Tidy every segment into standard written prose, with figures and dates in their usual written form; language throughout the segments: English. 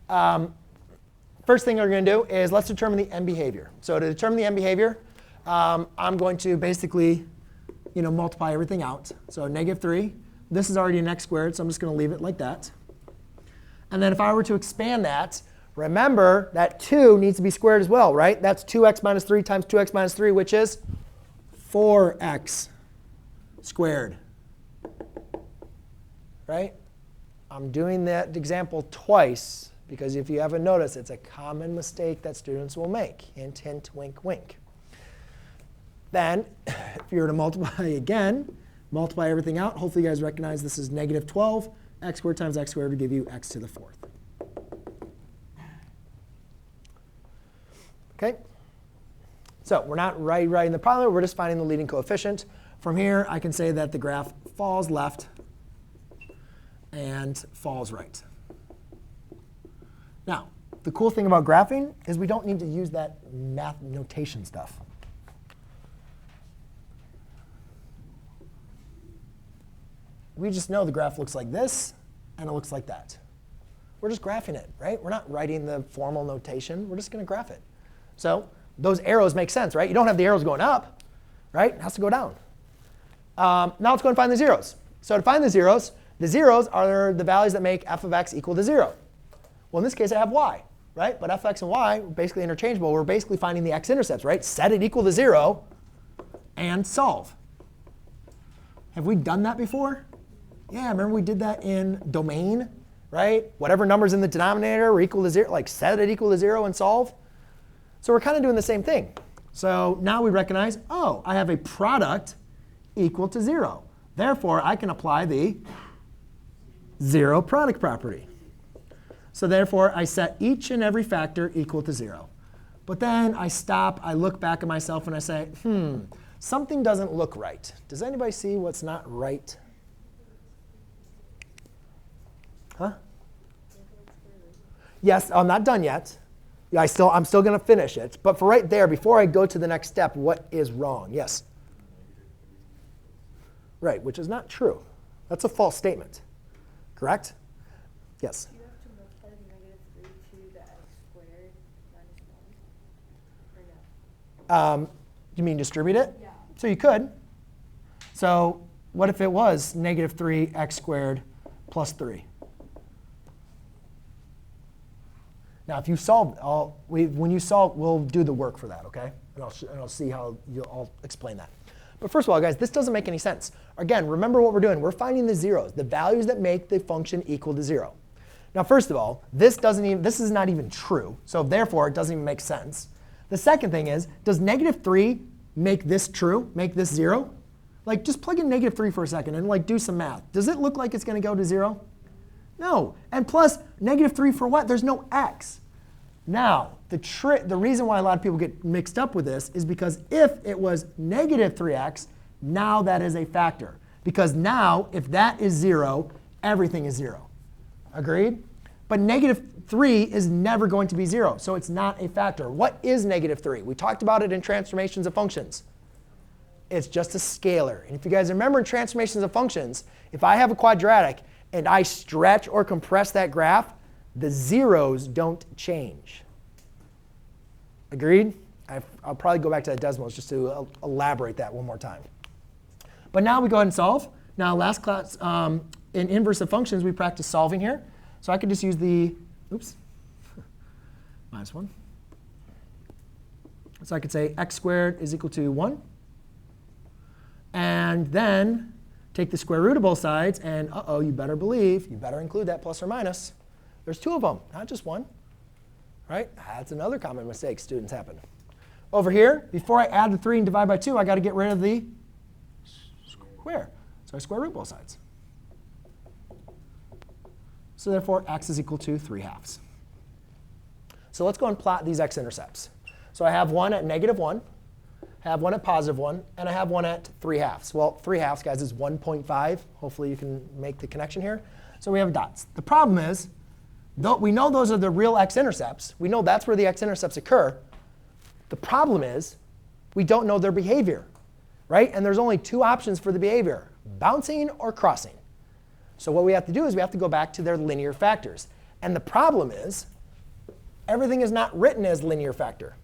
First thing we're going to do is let's determine the end behavior. So to determine the end behavior, I'm going to basically multiply everything out. So -3. This is already an x squared, so I'm just going to leave it like that. And then if I were to expand that, remember that 2 needs to be squared as well, right? That's 2x minus 3 times 2x minus 3, which is 4x squared. Right? I'm doing that example twice, because if you haven't noticed, it's a common mistake that students will make. Hint, hint, wink, wink. Then, if you were to multiply again, multiply everything out. Hopefully you guys recognize this is -12. X squared times x squared would give you x to the 4th. OK? So we're not writing the problem. We're just finding the leading coefficient. From here, I can say that the graph falls left and falls right. Now, the cool thing about graphing is we don't need to use that math notation stuff. We just know the graph looks like this, and it looks like that. We're just graphing it, right? We're not writing the formal notation. We're just going to graph it. So those arrows make sense, right? You don't have the arrows going up, right? It has to go down. Now let's go and find the zeros. So to find the zeros are the values that make f of x equal to 0. Well, in this case, I have y, right? But fx and y are basically interchangeable. We're basically finding the x-intercepts, right? Set it equal to 0 and solve. Have we done that before? Yeah, remember we did that in domain, right? Whatever number's in the denominator are equal to 0, like set it equal to 0 and solve. So we're kind of doing the same thing. So now we recognize, oh, I have a product equal to 0. Therefore, I can apply the 0 product property. So therefore, I set each and every factor equal to 0. But then I stop, I look back at myself, and I say, something doesn't look right. Does anybody see what's not right? Huh? Yes, I'm not done yet. Yeah, I'm still going to finish it. But for right there, before I go to the next step, what is wrong? Yes? Right, which is not true. That's a false statement. Correct? Yes? Do you have to multiply the -3 to the x squared minus 1? Or no? You mean distribute it? Yeah. So you could. So what if it was -3 x squared plus 3? Now, if you solve when you solve, we'll do the work for that, OK? And I'll see how I'll explain that. But first of all, guys, this doesn't make any sense. Again, remember what we're doing. We're finding the zeros, the values that make the function equal to 0. Now, first of all, this is not even true. So therefore, it doesn't even make sense. The second thing is, does -3 make this true, make this 0? Like, just plug in -3 for a second and do some math. Does it look like it's going to go to 0? No. And plus, -3 for what? There's no x. Now, the reason why a lot of people get mixed up with this is because if it was -3x, now that is a factor. Because now, if that is 0, everything is 0. Agreed? But -3 is never going to be 0. So it's not a factor. What is -3? We talked about it in transformations of functions. It's just a scalar. And if you guys remember in transformations of functions, if I have a quadratic and I stretch or compress that graph, the zeros don't change. Agreed? I'll probably go back to the decimals just to elaborate that one more time. But now we go ahead and solve. Now, last class, in inverse of functions, we practiced solving here. So I could just use the, -1. So I could say x squared is equal to 1. And then take the square root of both sides. And you better believe, you better include that plus or minus. There's 2 of them, not just 1. Right? That's another common mistake students happen. Over here, before I add the 3 and divide by 2, I got to get rid of the square. So I square root both sides. So therefore, x is equal to 3/2. So let's go and plot these x-intercepts. So I have one at -1, I have one at +1, and I have one at 3/2. Well, 3/2, guys, is 1.5. Hopefully you can make the connection here. So we have dots. The problem is, we know those are the real x-intercepts. We know that's where the x-intercepts occur. The problem is, we don't know their behavior, right? And there's only 2 options for the behavior, bouncing or crossing. So what we have to do is we have to go back to their linear factors. And the problem is, everything is not written as linear factor.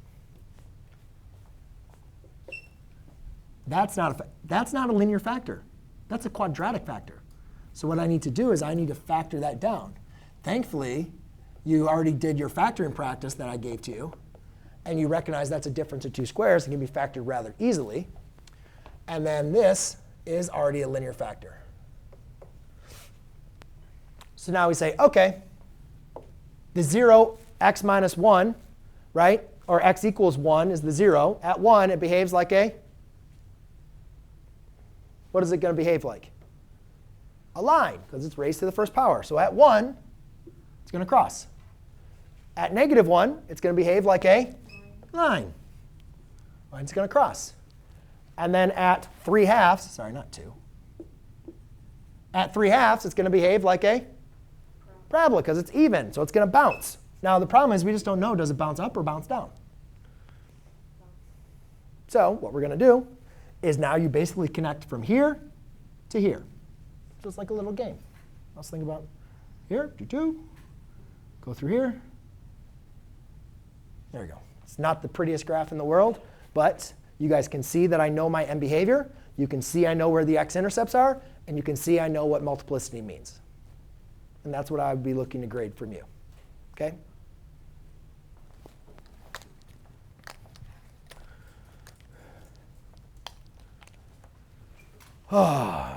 That's not a linear factor. That's a quadratic factor. So what I need to do is I need to factor that down. Thankfully, you already did your factoring practice that I gave to you. And you recognize that's a difference of two squares and can be factored rather easily. And then this is already a linear factor. So now we say, OK, the 0, x minus 1, right, or x equals 1 is the 0. At 1, it behaves like a, what is it going to behave like? A line, because it's raised to the first power. So at 1, it's going to cross. At -1, it's going to behave like a line. It's going to cross. And then at 3/2, sorry, not 2. At 3/2, it's going to behave like a parabola, because it's even. So it's going to bounce. Now, the problem is we just don't know, does it bounce up or bounce down? So what we're going to do is now you basically connect from here to here. Just like a little game. Let's think about here, go through here. There we go. It's not the prettiest graph in the world, but you guys can see that I know my end behavior. You can see I know where the x-intercepts are. And you can see I know what multiplicity means. And that's what I would be looking to grade from you. OK? All right.